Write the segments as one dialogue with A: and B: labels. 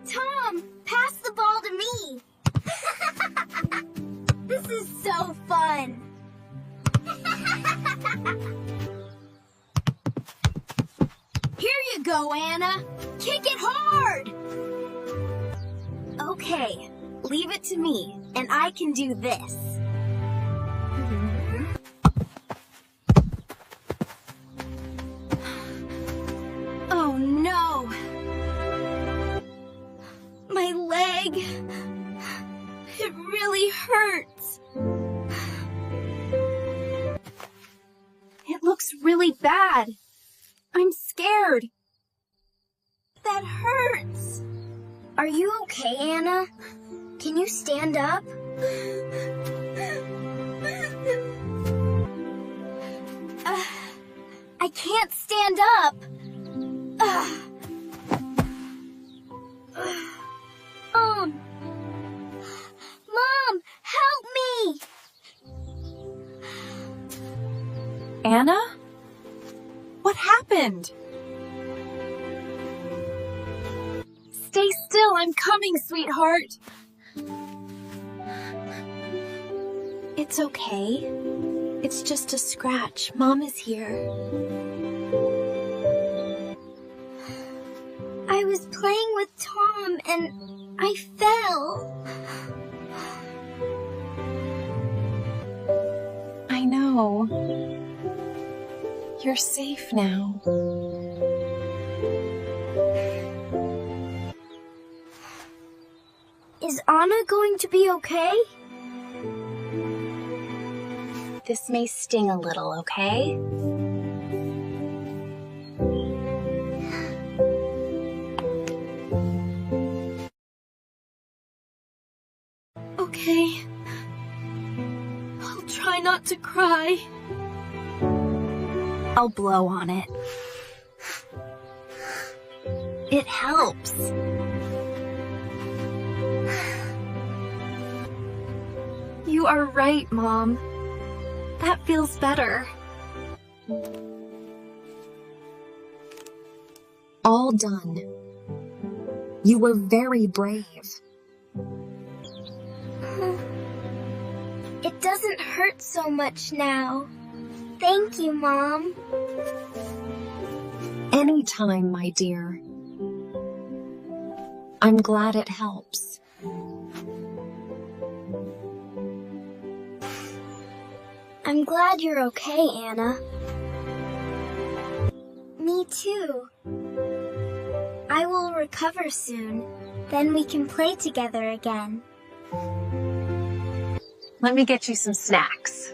A: Tom, pass the ball to me. This is so fun. Here you go, Anna. Kick it hard. Okay, leave it to me, and I can do this. Oh no! My leg! It really hurts! It looks really bad. I'm scared. That hurts. Are you okay, Anna? Can you stand up? I can't stand up. Mom, help me!
B: Anna? What happened? Stay still, I'm coming, sweetheart. It's okay. It's just a scratch. Mom is here.
A: I was playing with Tom and I fell.
B: I know. You're safe now.
A: Is Anna going to be okay?
B: This may sting a little, okay?
A: Okay. I'll try not to cry. I'll blow on it. It helps. You are right, Mom. That feels better.
B: All done. You were very brave.
A: It doesn't hurt so much now. Thank you, Mom.
B: Anytime, my dear. I'm glad it helps.
A: I'm glad you're okay, Anna. Me too. I will recover soon. Then we can play together again.
B: Let me get you some snacks.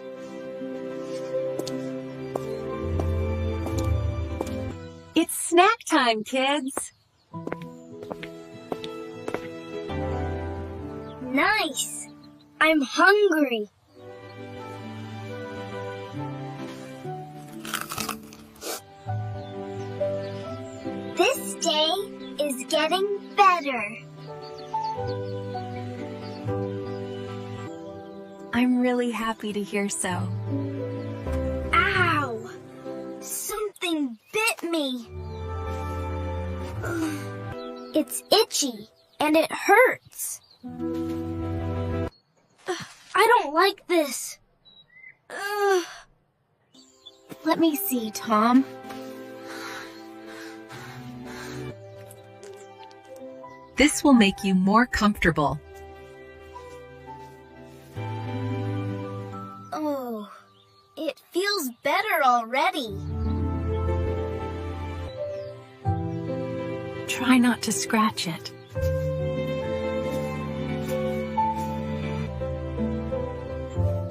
B: It's snack time, kids.
A: Nice. I'm hungry. This day is getting better.
B: I'm really happy to hear so.
A: Ow! Something bit me. It's itchy and it hurts. I don't like this.
B: Let me see, Tom. This will make you more comfortable.
A: Oh, it feels better already.
B: Try not to scratch it.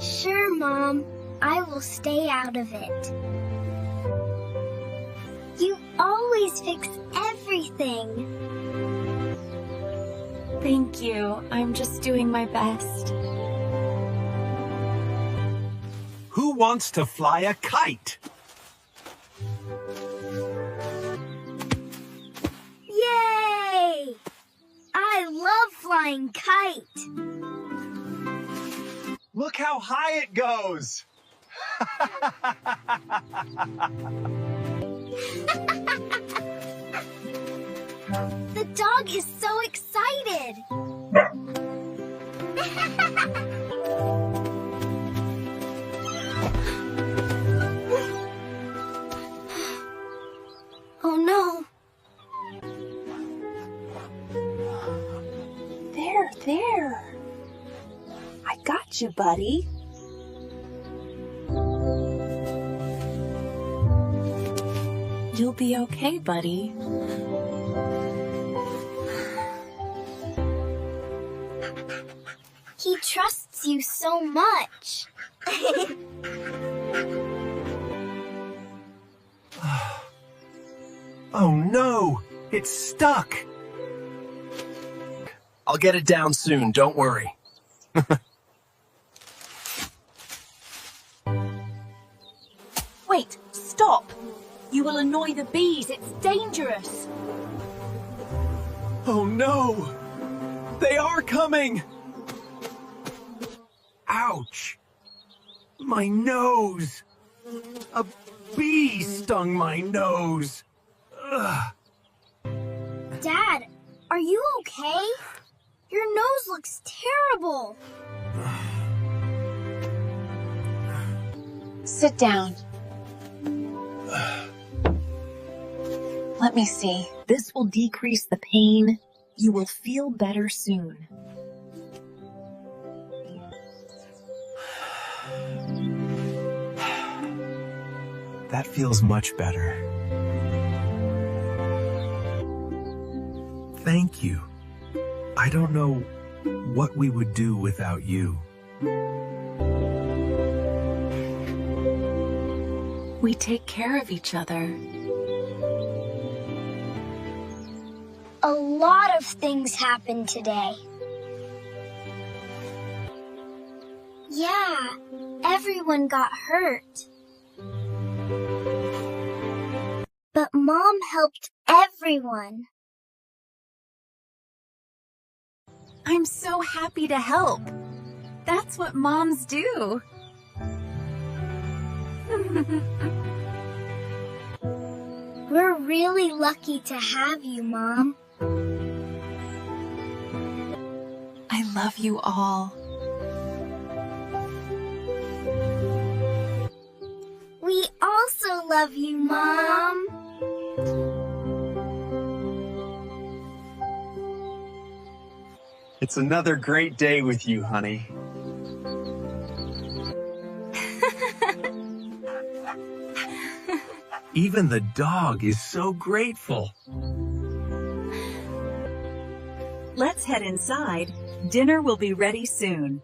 A: Sure, Mom. I will stay out of it. You always fix everything.
B: Thank you. I'm just doing my best.
C: Who wants to fly a kite?
A: Yay! I love flying kite.
C: Look how high it goes!
A: The dog is so excited. good! Oh no!
B: There. I got you, buddy. You'll be okay, buddy.
A: He trusts you so much.
C: Oh no! It's stuck!
D: I'll get it down soon, don't worry.
B: Wait, stop! You will annoy the bees. It's dangerous.
C: Oh no! They are coming! Ouch! My nose! A bee stung my nose! Ugh.
A: Dad, are you okay? Your nose looks terrible.
B: Sit down. Let me see. This will decrease the pain. You will feel better soon.
C: That feels much better. Thank you. I don't know what we would do without you.
B: We take care of each other.
A: A lot of things happened today. Yeah, everyone got hurt. But Mom helped everyone.
B: I'm so happy to help. That's what moms do.
A: We're really lucky to have you, Mom.
B: I love you all.
A: We also love you, Mom.
C: It's another great day with you, honey. Even the dog is so grateful.
E: Let's head inside. Dinner will be ready soon.